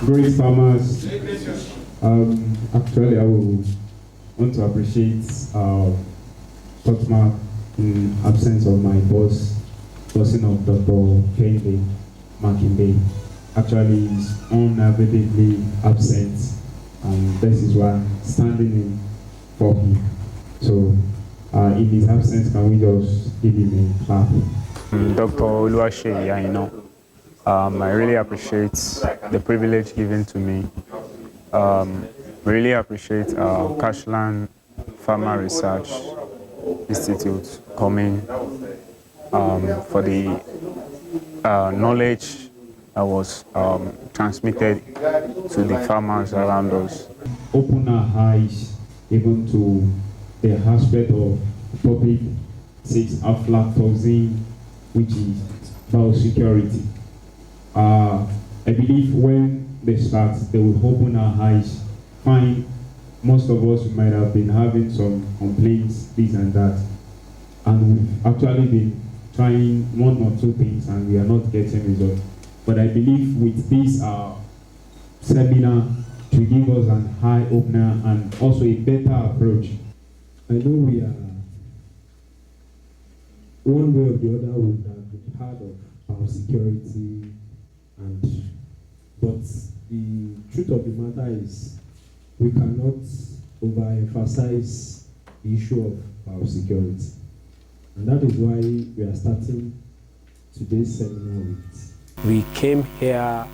Great farmers. Actually, I will want to appreciate Totmak in absence of my person of Dr. Kende Makinde. Actually, is unavoidably absent, and this is why I'm standing in for him. So, in his absence, can we just give him a clap? Dr. Oluwaseyi, I really appreciate the privilege given to me. Really appreciate Kachelan Farmers Research Ltd coming for the knowledge that was transmitted to the farmers around us. Open our eyes even to the aspect of topic 6 aflatoxin, which is biosecurity. I believe when they start, they will open our eyes, find most of us might have been having some complaints, this and that, and we've actually been trying one or two things and we are not getting results. But I believe with this seminar to give us an eye opener and also a better approach. I know we are one way or the other would have been part of our security, but the truth of the matter is we cannot overemphasize the issue of our security, and that is why we are starting today's seminar with. We came here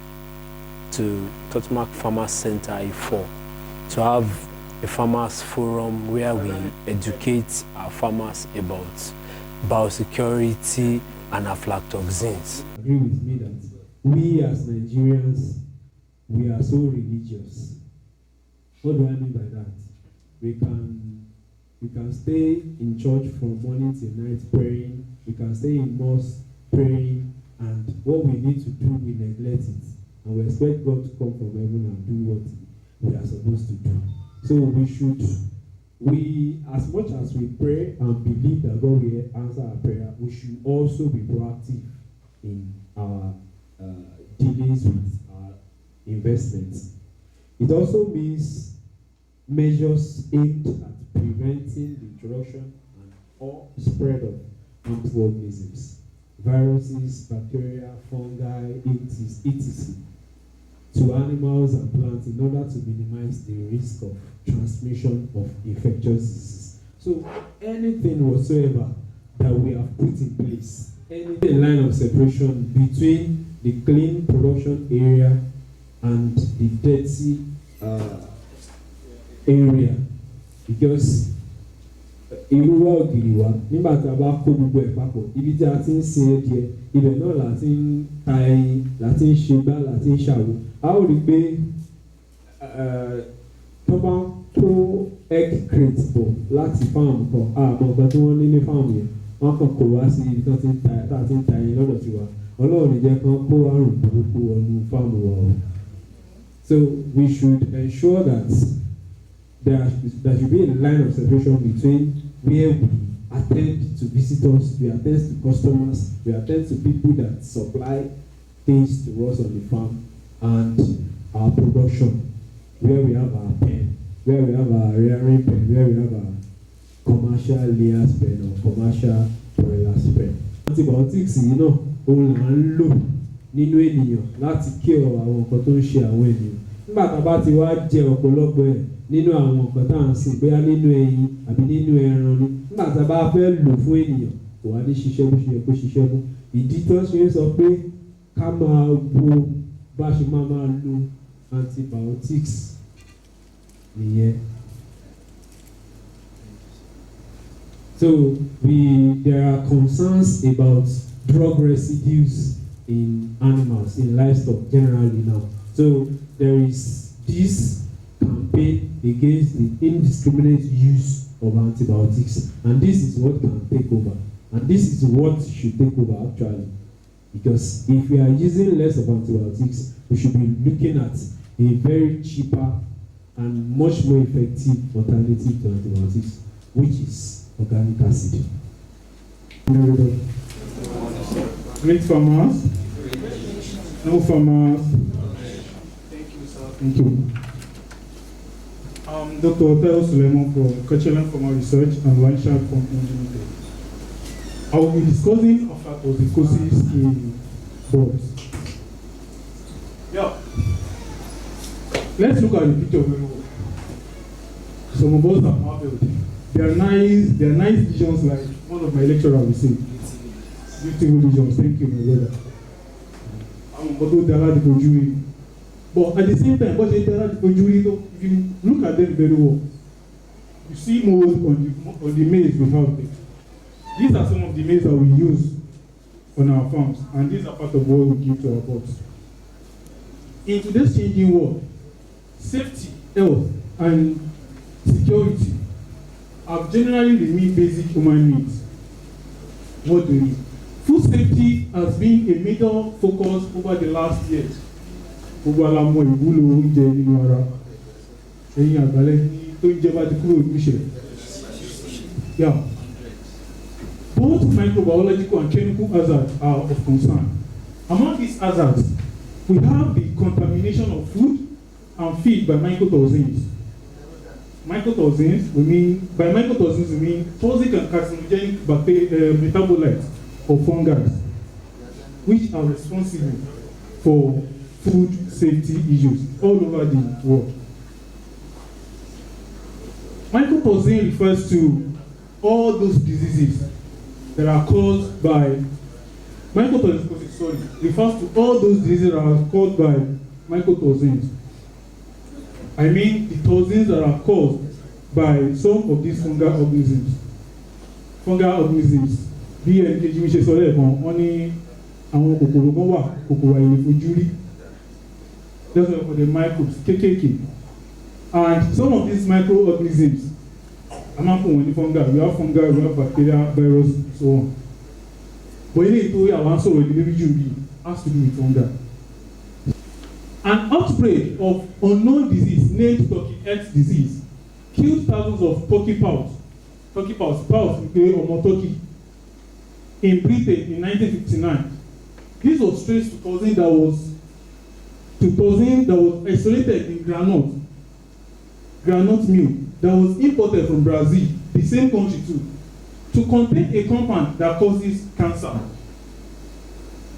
to Totmak Farmers Center A4 to have a farmers forum where we educate our farmers about biosecurity and aflatoxins. Agree with me that we as Nigerians, we are so religious. What do I mean by that? We can stay in church from morning till night praying. We can stay in mosque praying, and what we need to do, we neglect it, and we expect God to come from heaven and do what we are supposed to do. So we, as much as we pray and believe that God will answer our prayer, we should also be proactive in our dealings with our investments. It also means measures aimed at preventing the introduction and or spread of harmful organisms, viruses, bacteria, fungi, etc. to animals and plants in order to minimize the risk of transmission of infectious diseases. So anything whatsoever that we have put in place, any line of separation between the clean production area and the dirty area, because irúwá ògiri wa nígbà tí a bá kó gbogbo ẹ̀ papọ̀, ibi tí a ti ń sin ẹdìẹ, ibẹ̀ náà la ti ń ta ẹyin, la ti ń ṣe gbá, la ti ń ṣàwo. A ó rí i pé tó bá kó egg crate bọ̀ láti farm kan, àmọ́ nǹkan tí wọ́n ní ní farm yẹn, wọ́n kàn kó wá sí ibi tí wọ́n ti ń ta ẹyin lọ́dọ̀ tiwa. Ọlọ́run ní jẹ́ kán kó àrùn burúkú wọnú farm wa o. So we should ensure that there should be a line of separation between where we attend to visitors, we attend to customers, we attend to people that supply things to us on the farm, and our production, where we have our pen, where we have our rearing pen, where we have our commercial layers pen or commercial broilers pen. Antibiotics, òun là ń lò nínú ènìyàn láti cure àwọn nǹkan tó ń ṣe àwọn ènìyàn. Nígbà tá a bá ti wá jẹ ọ̀pọ̀lọpọ̀ ẹ̀ nínú àwọn nǹkan tá à ń sìn, bóyá nínú ẹyin àbí nínú ẹran ni, nígbà tá a bá fẹ́ lò fún ènìyàn kò wá ní ṣiṣẹ́ bó ṣe yẹ kó ṣiṣẹ́ fún. Ìdí tó ṣe ń sọ pé ká máa wo bá ṣe máa lo antibiotics nìyẹn. So there are concerns about drug residues in animals, in livestock generally now. So there is this campaign against the indiscriminate use of antibiotics, and this is what can take over, and this is what should take over actually, because if we are using less of antibiotics, we should be looking at a very cheaper and much more effective alternative to antibiotics, which is organic acid. Great farmers, no farmers. Thank you. Dr. Teo Suleiman from Kachelan Farmers-Research Ltd. I will be discussing aflatoxicosis in birds. Yeah. Let's look at the picture very well. Some of us are marveled. They are nice visions, like one of my lecturers will say. Beautiful visions. Thank you, my brother. But at the same time, if you look at them very well, you see mold on the maize we have there. These are some of the maize that we use on our farms, and these are part of what we give to our birds. In today's changing world, safety, health, and security have generally remained basic human needs. What do you mean? Food safety has been a major focus over the last years. Gbogbo alamọ ìwúlò oúnjẹ nínú ara ẹ̀yin àgbálẹ̀ ní tó ń jẹ bá ti kúrò níṣẹ́. Yeah. Both microbiological and chemical hazards are of concern. Among these hazards, we have the contamination of food and feed by mycotoxins. Mycotoxins, we mean toxic and carcinogenic metabolites or fungi, which are responsible for food safety issues all over the world. Mycotoxin refers to all those diseases that are caused by mycotoxins. I mean the toxins that are caused by some of these fungal organisms. Fungal organisms, bí ẹnìkejì mi ṣe sọ lẹ́ẹ̀kan, wọ́n ní àwọn kòkòrò kan wà, kòkòrò àìlèfojúrí. That's why for the microbes, KKK. And some of these microorganisms, I'm not going to fungi, we have bacteria, virus, and so on. But you need to answer with the region has to do with fungi. An outbreak of unknown disease named Turkey X disease killed thousands of turkey pouts in Britain in 1959. This was traced to toxin that was isolated in groundnut meal that was imported from Brazil, the same country too, to contain a compound that causes cancer.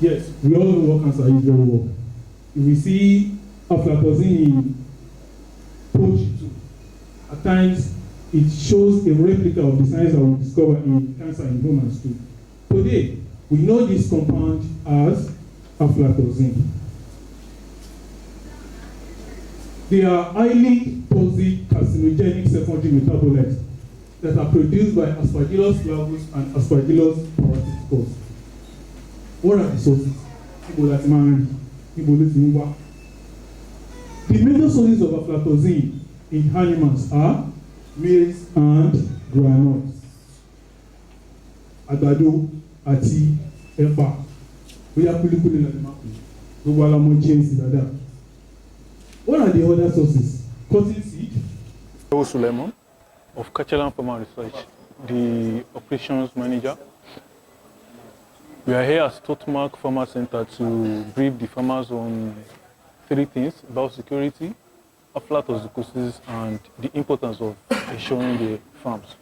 Yes, we all know what cancer is very well. If we see aflatoxin in poultry too, at times it shows a replica of the signs that we discover in cancer in humans too. Today, we know this compound as aflatoxin. They are highly toxic carcinogenic secondary metabolites that are produced by Aspergillus flavus and Aspergillus parasiticus. What are the sources? The major sources of aflatoxin in animals are maize and groundnuts. Àgbàdo àti ẹ̀pà. Bóyá kúlíkúlí láti máa pè. Gbogbo alamọ jẹ́ dáadáa. What are the other sources? Cotton seed. Teo Suleiman of Kachelan Pharma-Research, the operations manager. We are here at Totmak Farmer Center to brief the farmers on 3 things: biosecurity, aflatoxicosis, and the importance of ensuring the farms.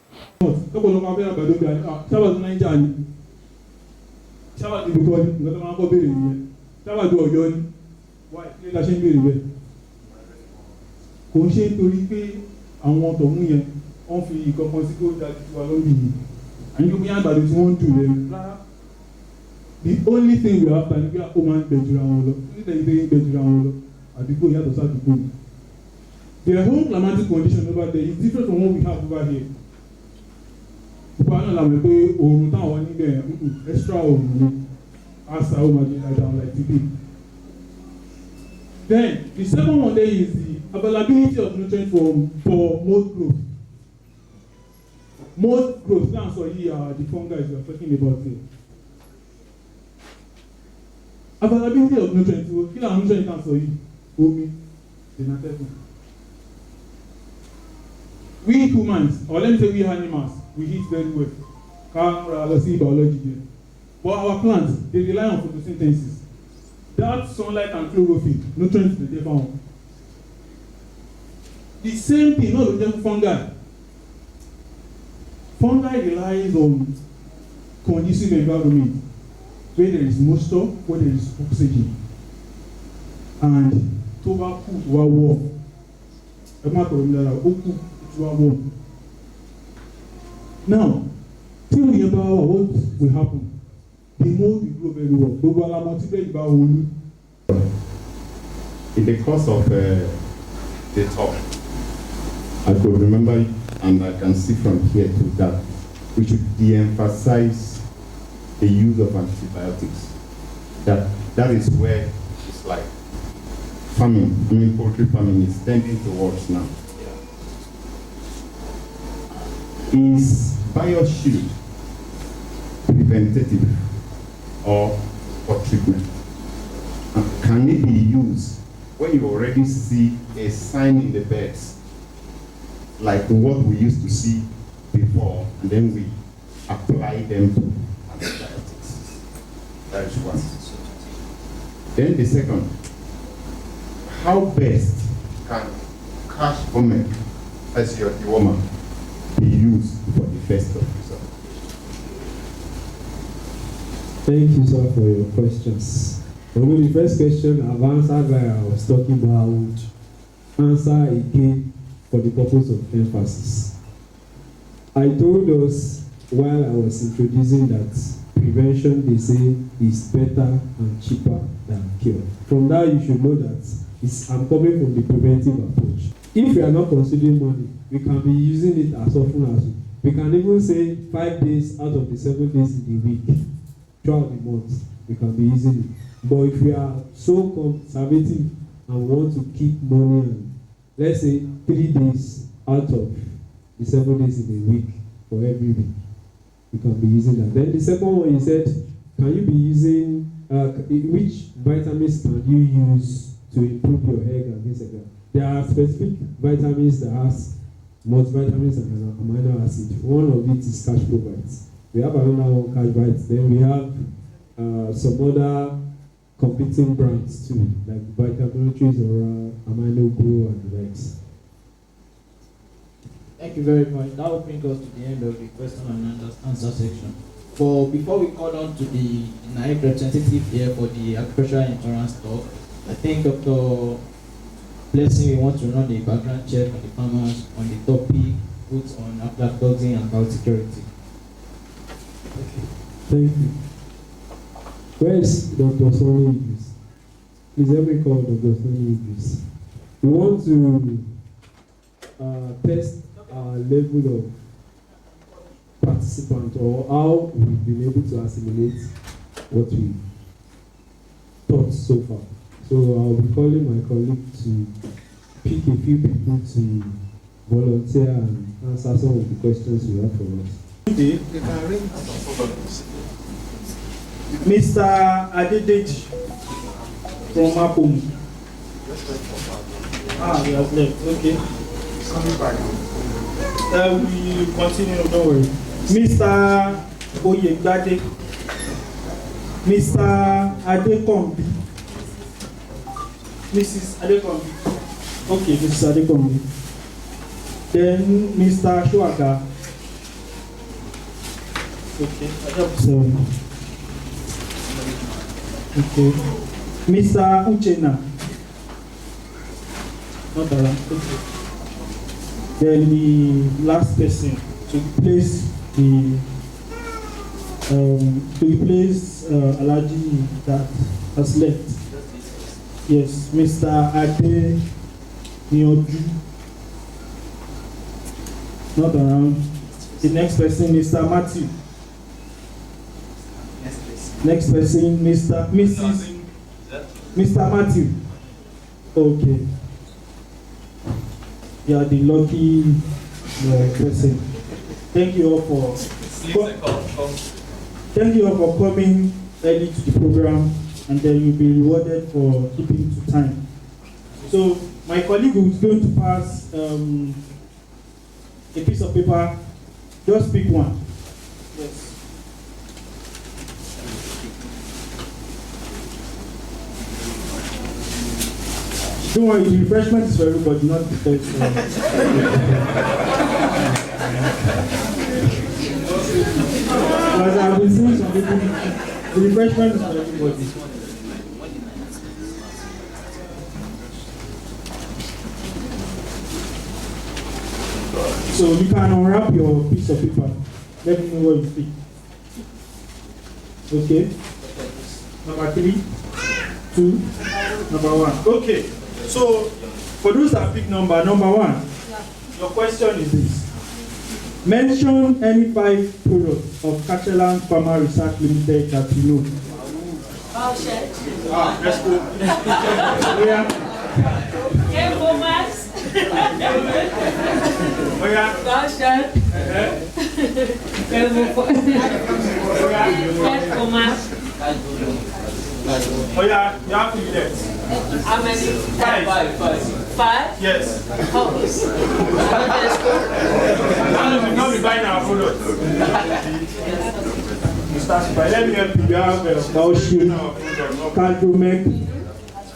Kò ń ṣe nítorí pé àwọn tọ̀hún yẹn wọ́n fi ìkọ̀kan sí kó dájú wa lórí yìí àyíkó bí àgbàdo tí wọ́n ń dùn lẹ́nu rárá. The only thing we have to do is kó máa ń gbẹ̀jura wọn lọ nígbà tí ń gbẹ̀jura wọn lọ àdúgbò yàtọ̀ sádùúgbò ni. Their whole climatic condition over there is different from what we have over here. Gbogbo àwọn náà làwọn pé oòrùn táwọn níbẹ̀ extra oòrùn ni àṣà ó máa jẹ dáadáa like today. Then the second one there is the availability of nutrients for mold growth. Mold growth, plants or the fungi we are talking about here. Availability of nutrients. Kí làwọn nutrients kan sọ yìí? Omi, denatecum. We humans, or let me say we animals, we eat very well. Let's see biology here. But our plants, they rely on photosynthesis. That sunlight and chlorophyll, nutrients they found. The same thing, not just fungi. Fungi relies on conducive environment where there is moisture, where there is oxygen, and tobacco to our warm. Now, till we about what will happen, the mold will grow very well. In the course of the talk, I could remember, and I can see from here too, that we should de-emphasize the use of antibiotics. That is where it's like farming, poultry farming is tending towards now. Is bioshield preventative or for treatment? And can it be used when you already see a sign in the beds, like what we used to see before, and then we apply them to antibiotics? That is one. Then the second, how best can cash payment as your dewormer be used for the best of result? Thank you, sir, for your questions. Although the first question I've answered while I was talking about, I would answer again for the purpose of emphasis. I told us while I was introducing that prevention, they say, is better and cheaper than cure. From that, you should know that I'm coming from the preventive approach. If we are not considering money, we can be using it as often as we can even say 5 days out of the 7 days in the week, throughout the month, we can be using it. But if we are so conservative and want to keep money, and let's say 3 days out of the 7 days in a week for every week, you can be using that. Then the second one, you said, can you be using, which vitamins can you use to improve your egg and things like that? There are specific vitamins that has multivitamins and amino acid. One of it is cash provides. We have another one, cash bites. Then we have some other competing brands too, like Vitaminotrics or Amino Grow and the likes. Thank you very much. That will bring us to the end of the question and answer section. But before we call on to the NAIC representative here for the agricultural insurance talk, I think Dr. Blessing, we want to run a background check on the farmers on the topic put on aflatoxin and biosecurity. Thank you. Where is Dr. Sonny Idris? Please help me call Dr. Sonny Idris. We want to test our level of participant, or how we've been able to assimilate what we taught so far. So I'll be calling my colleague to pick a few people to volunteer and answer some of the questions we have for us. Mr. Adedeji from Mapum. We have left. Okay. We continue, don't worry. Mr. Oyegbade. Mr. Adekombi. Mrs. Adekombi. Okay, Mrs. Adekombi. Then Mr. Shuaga. Okay, I have 7. Okay. Mr. Uchena. Not around. Okay. Then the last person to replace the allergy that has left. Yes, Mr. Ade Nioju. Not around. The next person, Mr. Matthew. Next person, Mrs. Mr. Matthew. Okay. You are the lucky person. Thank you all for coming early to the program, and then you'll be rewarded for keeping to time. So my colleague is going to pass a piece of paper. Just pick one. Yes. Don't worry, the refreshment is for everybody, not the first. Because I've been seeing some people, the refreshment is for everybody. So you can unwrap your piece of paper. Let me know what you think. Okay. Number 3, 2, number 1. Okay. So for those that pick number 1, your question is this. Mention any 5 products of Kachelan Pharma-Research Ltd that you know. Let's go. Yeah. Oh yeah. Oh yeah, you have to be there. How many? 5? Yes. Oh. Now we buying our products. Let me help you. We have Totmak.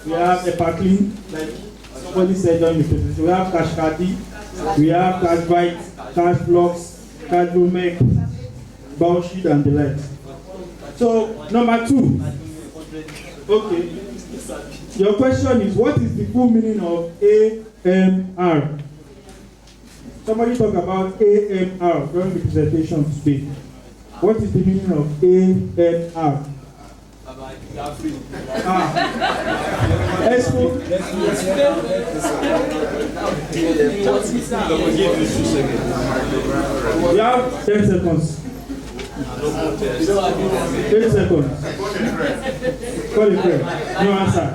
We have Epaclean, like somebody said during the presentation. We have Kachelan. We have Cashbite, Cashflux, Totmak, Bauschid, and the likes. So, number 2. Okay. Your question is, what is the full meaning of AMR? Somebody talk about AMR during the presentation today. What is the meaning of AMR? Expo. You have 10 seconds. 8 seconds. Call it friend. No answer.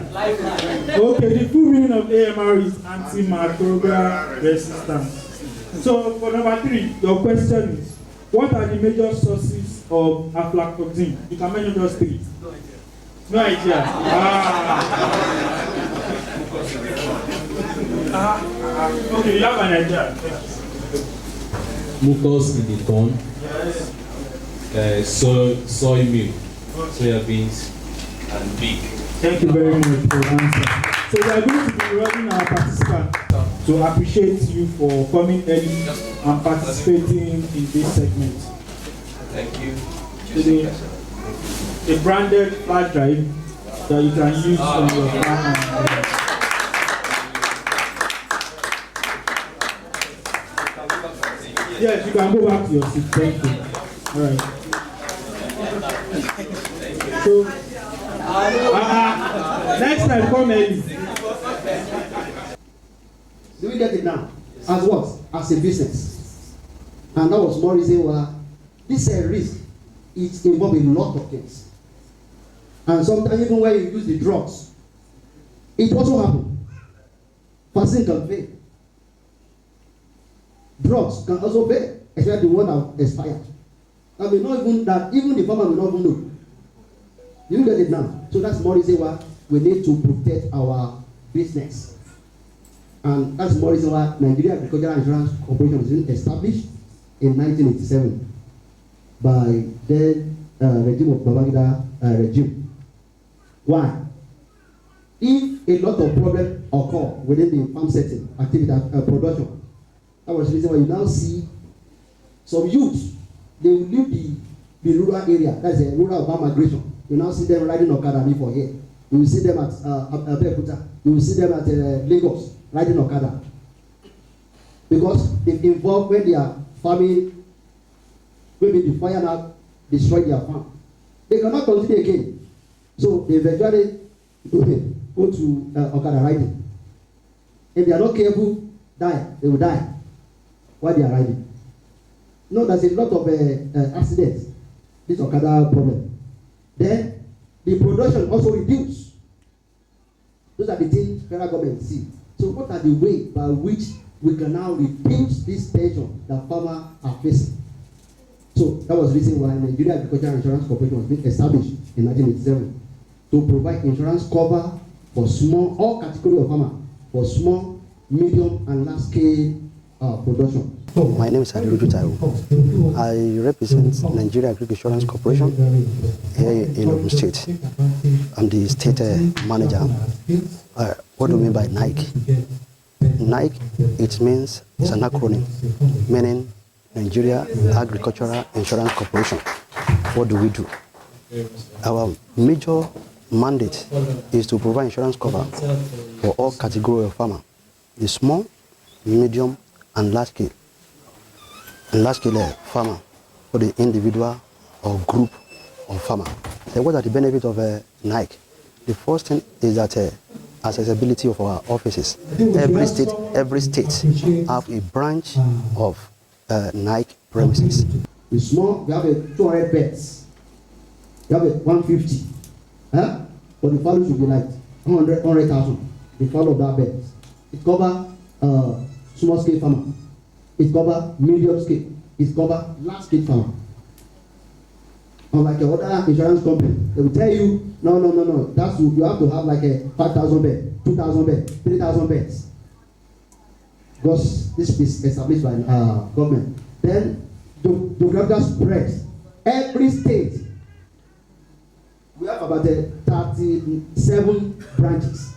Okay, the full meaning of AMR is antimicrobial resistance. So for number 3, your question is, what are the major sources of aflatoxin? You can mention just 3. No idea. Okay, you have an idea. Mucus in the corn. Yes. Soy milk, soya beans, and pig. Thank you very much for the answer. So we are going to be rewarding our participants to appreciate you for coming early and participating in this segment. Thank you. A branded flash drive that you can use on your farm. Yes, you can go back to your seat. Thank you. All right. So, next time, come early. Do we get it now? As what? As a business. And that was more reason why this risk is involved in a lot of things. And sometimes even when you use the drugs, it also happens. Vaccine can fail. Drugs can also fail, especially the one that expired. And we know even that even the farmer will not even know. You get it now. So that's more reason why we need to protect our business. And that's more reason why Nigeria Agricultural Insurance Corporation was established in 1987 by the regime of Babangida regime. Why? If a lot of problems occur within the farm setting, activity, production, that was the reason why you now see some youths, they will leave the rural area, that's a rural urban migration. You now see them riding Okada for here. You will see them at Abeokuta. You will see them at Lagos riding Okada. Because they involved when they are farming, maybe the fire now destroy their farm. They cannot continue again. So they eventually go to Okada riding. If they are not careful, they will die while they are riding. No, there's a lot of accidents, this Okada problem. Then the production also reduced. Those are the things federal government see. So what are the ways by which we can now reduce this tension that farmers are facing? So that was the reason why Nigeria Agricultural Insurance Corporation was being established in 1987 to provide insurance cover for small, all categories of farmers, for small, medium, and large scale production. My name is Adiruju Taiwo. I represent Nigeria Agricultural Insurance Corporation here in Ogun State. I'm the state manager. What do we mean by NAIC? NAIC, it means, it's an acronym, meaning Nigeria Agricultural Insurance Corporation. What do we do? Our major mandate is to provide insurance cover for all categories of farmers, the small, medium, and large-scale farmer, for the individual or group of farmer. So what are the benefits of NAIC? The first thing is that accessibility of our offices. Every state have a branch of NAIC premises. The small, we have a 200 beds. We have a 150. Huh? But the value should be like 100,000. The value of that bed. It covers small scale farmer. It covers medium scale. It covers large scale farmer. Unlike other insurance company, they will tell you, no. That's you have to have like a 5,000 bed, 2,000 bed, 3,000 beds. Because this is established by government. Then geographical spread. Every state, we have about 37 branches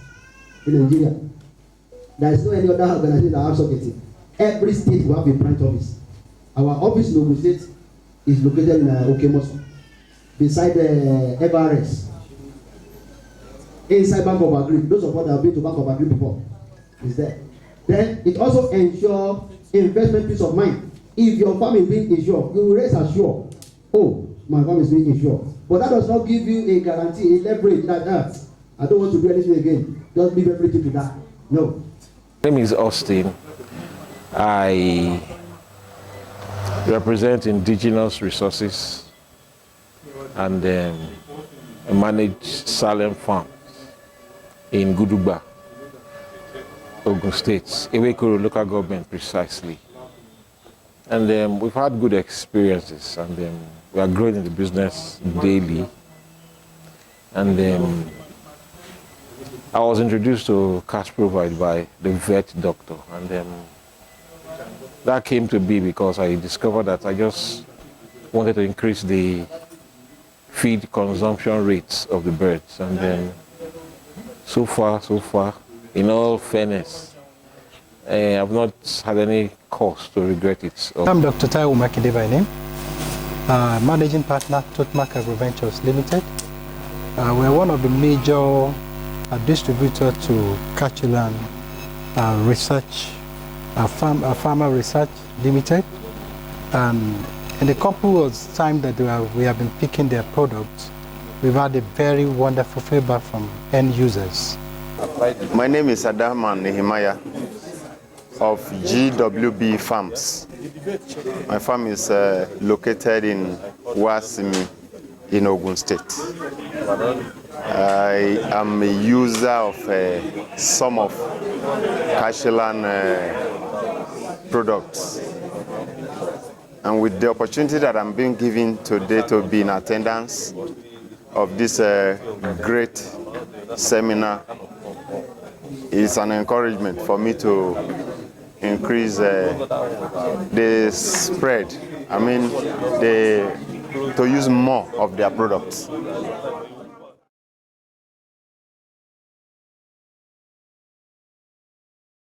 in Nigeria. There is no any other organization that have socketing. Every state will have a branch office. Our office in Ogun State is located in Okemoso, beside the FRS, inside Bank of Agri. Those of us that have been to Bank of Agri before is there. Then it also ensures investment peace of mind. If your farm is being insured, you will rest assured, oh, my farm is being insured. But that does not give you a guarantee, a leverage that I don't want to do anything again. Just leave everything to that. No. My name is Austin. I represent indigenous resources and manage Salem Farms in Gudugba, Ogun State, Ewekoro local government precisely. And we've had good experiences, and we are growing in the business daily. And I was introduced to cash provide by the vet doctor, and that came to be because I discovered that I just wanted to increase the feed consumption rates of the birds. And so far, in all fairness, I've not had any cause to regret it. I'm Dr. Taiwo Makinde by name, managing partner, Totmak Agroventures Limited. We're one of the major distributors to Kachelan Pharma-Research Ltd. And in the couple of times that we have been picking their products, we've had a very wonderful feedback from end users. My name is Adaman Nehemiah of GWB Farms. My farm is located in Wasimi in Ogun State. I am a user of some of Kachelan products. And with the opportunity that I'm being given today to be in attendance of this great seminar, it's an encouragement for me to increase the spread. I mean, to use more of their products.